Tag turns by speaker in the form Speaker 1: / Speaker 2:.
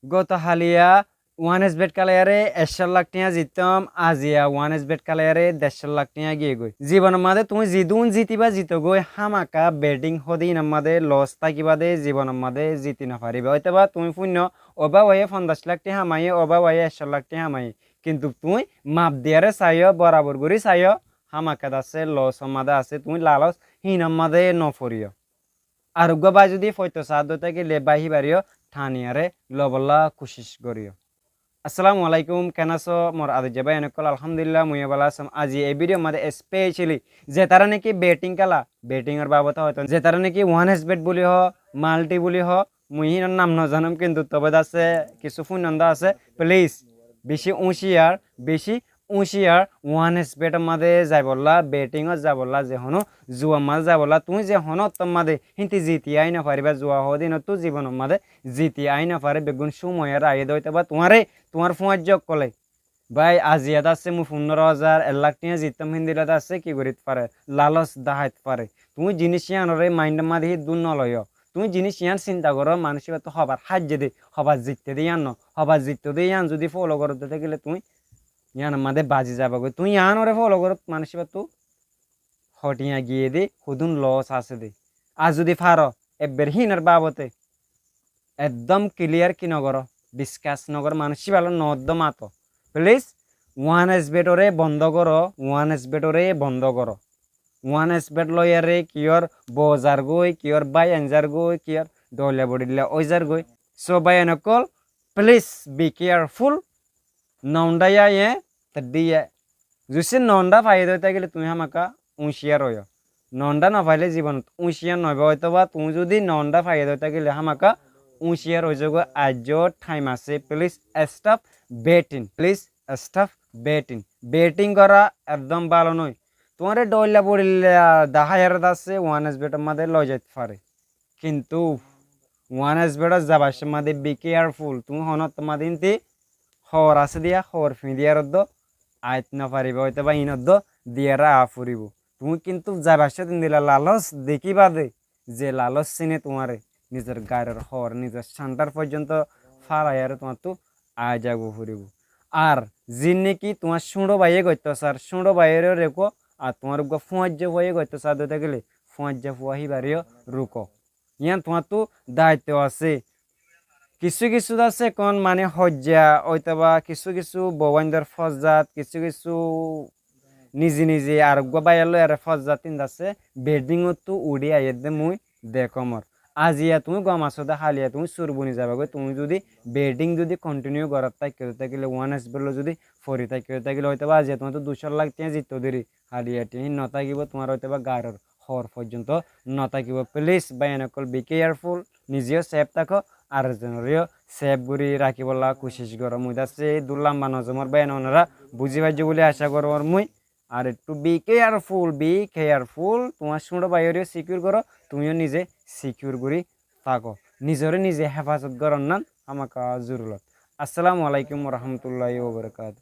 Speaker 1: গত হালিয়া one S bet কালায়ারে 1.5 lakh টিয়া জিতম আজিয়া one S bet কালায়ারে 1.5 lakh টিয়া গিয়ে গই জীবনের মাঝে তুমি জিদুন জিতিবা জিত গই হামাকা বেটিং হদিন মাঝে লস থাকিবা দে জীবনের মাঝে জিতি না পারিবা হয়তোবা তুমি শূন্য অবা ওয়ে 50 লাখ টি হামাই অবা ওয়ে 1.5 লাখ টি হামাই কিন্তু তুমি মাপ দিয়ারে চাইও বরাবর করে চাইও হামাকা আছে লস মাঝে আছে তুমি লালস হিনাম মাঝে নফরিও আর গবাই যদি ফয়তো সাদ থেকে লেবাহি বাড়িও ঠানিয়ারে লবল্লা কোশিশ করিও আসসালামু আলাইকুম কেন আছো মোর আদি যাবাই এনেকল আলহামদুলিল্লাহ মুই ভালো আছাম আজি এই ভিডিও মাঝে স্পেশালি যে তারা নাকি বেটিং খেলা বেটিং এর বাবদ হয়তো যে তারা নাকি ওয়ান এস বেট বলি হ মাল্টি বলি হ মুই হিনার নাম নজানাম কিন্তু তবে আছে কিছু ফুনন্দা আছে প্লিজ বেশি উঁচিয়ার বেশি উঁচিয়ার ওয়ান এস বেটের মাঝে যাই বললা বেটিংত যা বললা যে হনো জুয়া মাঝে যা বললা তুমি যে হনো তোর মাঝে হিন্তি জিতি আই না পারিবা জুয়া হদিন তো জীবনের মাঝে জিতি আই না পারে বেগুন সময়ের আইয়ে দইতে বা তোমারে তোমার ফুঁয়ার যোগ কলে ভাই আজিয়াত আছে মু 15,000 1 লাখ টিয়া জিততাম হিন্দিরাত আছে কি করিত পারে লালস দাহাইত পারে তুমি জিনিস ইয়ানরে মাইন্ড মাঝে দূর নলয় তুমি জিনিস ইয়ান চিন্তা করো মানুষের তো হবার সাহায্য দে হবার জিততে দিয়ে আন হবার জিততে দিয়ে ইয়ান যদি ফলো করতে থাকিলে তুমি ইয়ান মাঝে বাজি যাবা গো তুই ইয়ানরে ফলো করো মানুষের তো হটিয়া গিয়ে দে হুদুন লস আছে দে আর যদি ফারো এবার হিনার বাবতে একদম ক্লিয়ার কি নগর ডিসকাস নগর মানুষ ভালো নদ্দ মাতো প্লিজ ওয়ান এস বেটরে বন্ধ করো ওয়ান এস বেটরে বন্ধ করো ওয়ান এস বেট লয়ারে কিয়র বজার গই কিয়র বাই এনজার গই কিয়র দলে বডিলে ওইজার গই সো বাই এনকল প্লিজ বি কেয়ারফুল নন্ডাইয়া এ তদ্দিয়ে যদি নন্ডা ফাইদ হইতে গেলে তুমি আমাকা উঁচিয়ার হইয় নন্ডা না ফাইলে জীবনত উঁচিয়ার নইবে হয়তো বা তুমি যদি নন্ডা ফাইদ হইতে গেলে আমাকা উঁচিয়ার হয়ে যাব আজ টাইম আছে please stop betting please stop betting betting করা একদম ভালো নয় তোমার ডইলা পড়িলে 10,000 আছে ওয়ান এস বেটের মাঝে লই যেতে পারে কিন্তু ওয়ান এস বেটের যাবার মাঝে বি কেয়ারফুল তুমি হনত মাঝে ইনতে হর আছে দিয়া হর ফিঁদিয়ার আয়ত না পারিব হয়তো বা ইনদ্দ দিয়ারা ফুরিব তুমি কিন্তু যাবার সাথে দিলা লালস দেখিবা দে যে লালস চিনে তোমারে নিজের গায়ের হর নিজের সান্টার পর্যন্ত ফারাইয়ারে তোমার তো আয় যাবো ফুরিব আর যে নাকি তোমার সুঁড়ো বাইয়ে করতে স্যার সুঁড়ো বাইরেও রেখো আর তোমার ফুঁয়াজ্য হয়ে করতে স্যার দিতে গেলে ফুঁয়াজ্য ফুয়াহি বাড়িও রুকো ইয়ান তোমার তো দায়িত্ব আছে কিছু কিছু আছে কোন মানে হজ্জা হয়তোবা কিছু কিছু ববাইন্দার ফজাত কিছু কিছু নিজে নিজে আরোগ্য বাইয়ালো আর ফজাত তিন আছে বেডিংও তো উড়ি আইয়ে দে মুই দেখমর আজিয়া তুমি গম আছো দা হালিয়া তুমি সুরবুনি যাবাগৈ তুমি যদি বেডিং যদি কন্টিনিউ করার তাই কেউ থাকিলে ওয়ান এস বললো যদি ফরি তাই কেউ থাকিলে হয়তো বা আজিয়া তোমার তো 200 লাখ টিয়া জিতো দেরি হালিয়া টিয়া নথাকিব তোমার হয়তো বা গায়ের হর পর্যন্ত নথাকিব প্লিজ বাই এনকল বি কেয়ারফুল নিজেও সেফ থাকো আর জনরিও সেফ করে রাখিবলা কোশিশ করো মুই দাসে দুর্লাম্বা নজমর বাই ওনারা বুঝি পাইছো বলে আশা করো মুই আর একটু বি কেয়ারফুল তোমার শুনো বাইরেও সিকিউর করো তুমিও নিজে সিকিউর করে থাকো নিজরে নিজে হেফাজত করার না আমাকে জরুরত আসসালামু আলাইকুম রহমতুল্লাহ ওবরকাত